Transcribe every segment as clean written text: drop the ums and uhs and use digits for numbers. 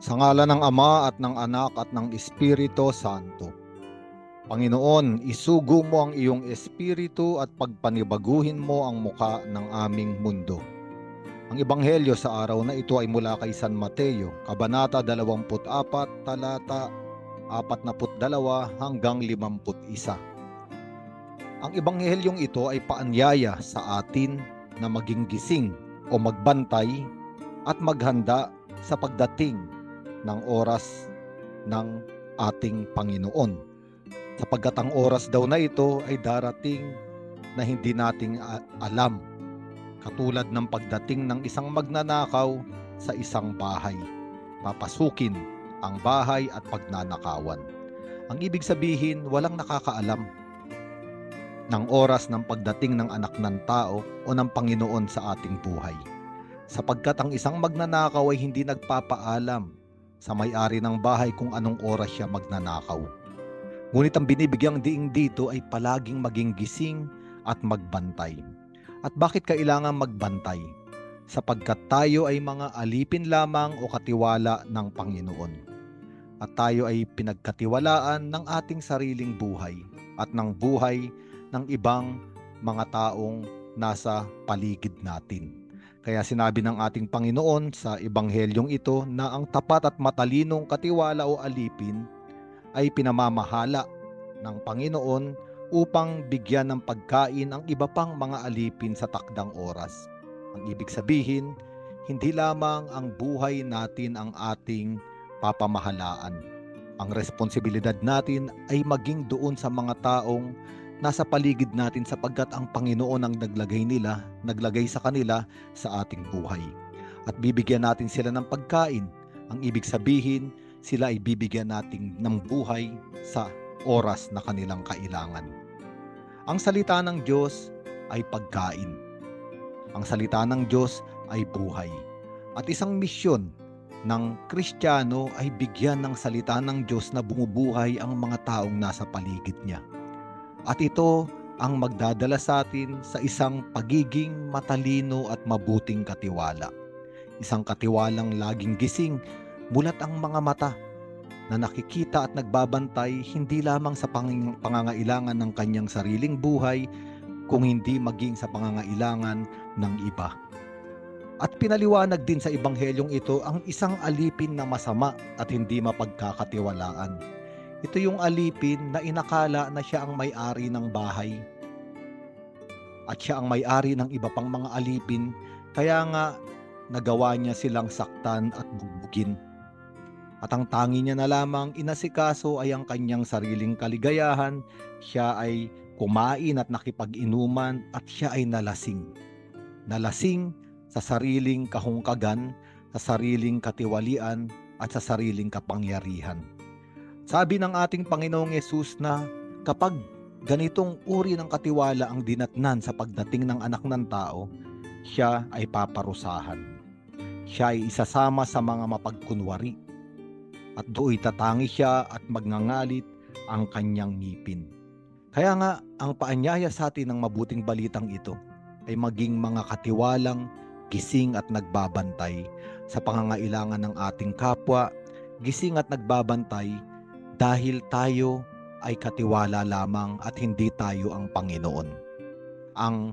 Sa ngalan ng Ama at ng Anak at ng Espiritu Santo. Panginoon, isugo mo ang iyong espiritu at pagpanibaguhin mo ang muka ng aming mundo. Ang ebanghelyo sa araw na ito ay mula kay San Mateo, Kabanata 24, talata 42 hanggang 51. Ang ebanghelyong ito ay paanyaya sa atin na maging gising o magbantay at maghanda sa pagdating ng oras ng ating Panginoon. Sapagkat ang oras daw na ito ay darating na hindi nating alam. Katulad ng pagdating ng isang magnanakaw sa isang bahay. Papasukin ang bahay at pagnanakawan. Ang ibig sabihin, walang nakakaalam ng oras ng pagdating ng anak ng tao o ng Panginoon sa ating buhay. Sapagkat ang isang magnanakaw ay hindi nagpapaalam sa may-ari ng bahay kung anong oras siya magnanakaw. Ngunit ang binibigyang diing dito ay palaging maging gising at magbantay. At bakit kailangan magbantay? Sapagkat tayo ay mga alipin lamang o katiwala ng Panginoon. At tayo ay pinagkatiwalaan ng ating sariling buhay at ng buhay ng ibang mga taong nasa paligid natin. Kaya sinabi ng ating Panginoon sa ebanghelyong ito na ang tapat at matalinong katiwala o alipin ay pinamamahala ng Panginoon upang bigyan ng pagkain ang iba pang mga alipin sa takdang oras. Ang ibig sabihin, hindi lamang ang buhay natin ang ating papamahalaan. Ang responsibilidad natin ay maging doon sa mga taong nasa paligid natin sapagkat ang Panginoon ang naglagay sa kanila sa ating buhay. At bibigyan natin sila ng pagkain. Ang ibig sabihin, sila ay bibigyan natin ng buhay sa oras na kanilang kailangan. Ang salita ng Diyos ay pagkain. Ang salita ng Diyos ay buhay. At isang misyon ng Kristiyano ay bigyan ng salita ng Diyos na bumubuhay ang mga taong nasa paligid niya. At ito ang magdadala sa atin sa isang pagiging matalino at mabuting katiwala. Isang katiwalang laging gising, mulat ang mga mata na nakikita at nagbabantay hindi lamang sa pangangailangan ng kanyang sariling buhay, kung hindi maging sa pangangailangan ng iba. At pinaliwanag din sa ebanghelyong ito ang isang alipin na masama at hindi mapagkakatiwalaan. Ito yung alipin na inakala na siya ang may-ari ng bahay at siya ang may-ari ng iba pang mga alipin, kaya nga nagawa niya silang saktan at bugbugin. At ang tangi niya na lamang inasikaso ay ang kanyang sariling kaligayahan. Siya ay kumain at nakipag-inuman at siya ay nalasing. Nalasing sa sariling kahungkagan, sa sariling katiwalian at sa sariling kapangyarihan. Sabi ng ating Panginoong Yesus na kapag ganitong uri ng katiwala ang dinatnan sa pagdating ng anak ng tao, siya ay paparusahan. Siya ay isasama sa mga mapagkunwari. At do'y tatangi siya at magngangalit ang kanyang ngipin. Kaya nga, ang paanyaya sa atin ng mabuting balitang ito ay maging mga katiwalang, gising at nagbabantay sa pangangailangan ng ating kapwa, gising at nagbabantay dahil tayo ay katiwala lamang at hindi tayo ang Panginoon. Ang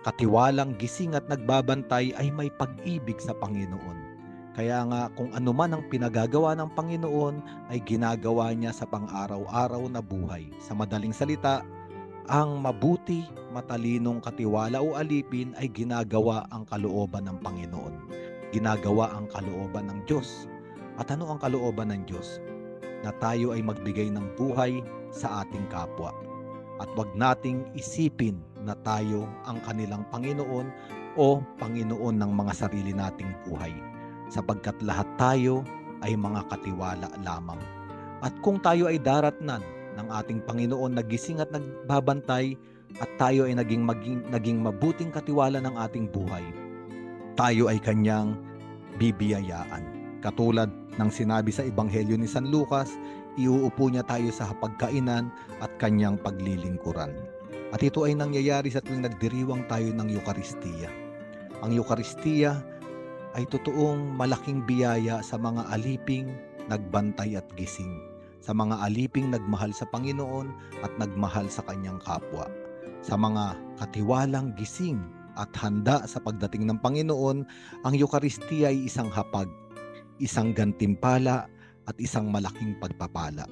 katiwalang gising at nagbabantay ay may pag-ibig sa Panginoon. Kaya nga kung ano man ang pinagagawa ng Panginoon ay ginagawa niya sa pang-araw-araw na buhay. Sa madaling salita, ang mabuti, matalinong katiwala o alipin ay ginagawa ang kalooban ng Panginoon. Ginagawa ang kalooban ng Diyos. At ano ang kalooban ng Diyos? Na tayo ay magbigay ng buhay sa ating kapwa. At wag nating isipin na tayo ang kanilang Panginoon o Panginoon ng mga sarili nating buhay. Sapagkat lahat tayo ay mga katiwala lamang. At kung tayo ay daratnan ng ating Panginoon na gising at nagbabantay at tayo ay naging mabuting katiwala ng ating buhay, tayo ay kanyang bibiyayaan. Katulad ng sinabi sa Ebanghelyo ni San Lucas, iuupo niya tayo sa hapagkainan at kanyang paglilingkuran. At ito ay nangyayari sa tuwing nagdiriwang tayo ng Eucharistia. Ang Eucharistia ay totoong malaking biyaya sa mga aliping nagbantay at gising, sa mga aliping nagmahal sa Panginoon at nagmahal sa kanyang kapwa, sa mga katiwalang gising at handa sa pagdating ng Panginoon. Ang Eucharistia ay isang hapag, isang gantimpala at isang malaking pagpapala.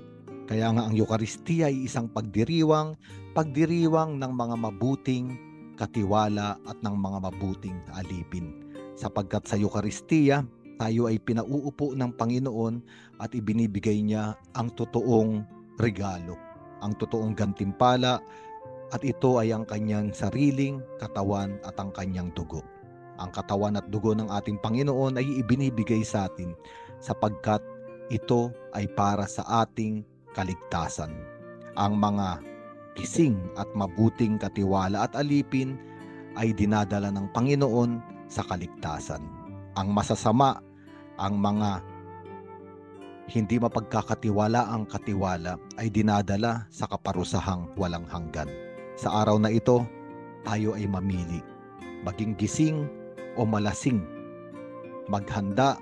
Kaya nga ang Eucharistia ay isang pagdiriwang ng mga mabuting katiwala at ng mga mabuting alipin. Sapagkat sa Eucharistia, tayo ay pinauupo ng Panginoon at ibinibigay niya ang totoong regalo, ang totoong gantimpala, at ito ay ang kanyang sariling katawan at ang kanyang dugo. Ang katawan at dugo ng ating Panginoon ay ibinibigay sa atin sapagkat ito ay para sa ating kaligtasan. Ang mga gising at mabuting katiwala at alipin ay dinadala ng Panginoon sa kaligtasan. Ang masasama, ang mga hindi mapagkakatiwala ang katiwala ay dinadala sa kaparusahang walang hanggan. Sa araw na ito, tayo ay mamili, maging gising o malasing, maghanda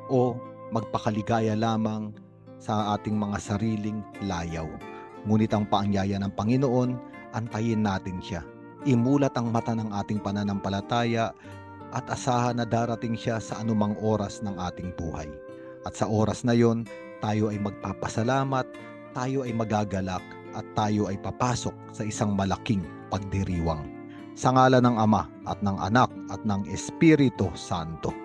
o magpakaligaya lamang sa ating mga sariling layaw. Ngunit ang paanyaya ng Panginoon, antayin natin siya. Imulat ang mata ng ating pananampalataya at asahan na darating siya sa anumang oras ng ating buhay. At sa oras na yon, tayo ay magpapasalamat, tayo ay magagalak, at tayo ay papasok sa isang malaking pagdiriwang. Sa ngalan ng Ama at ng Anak at ng Espiritu Santo.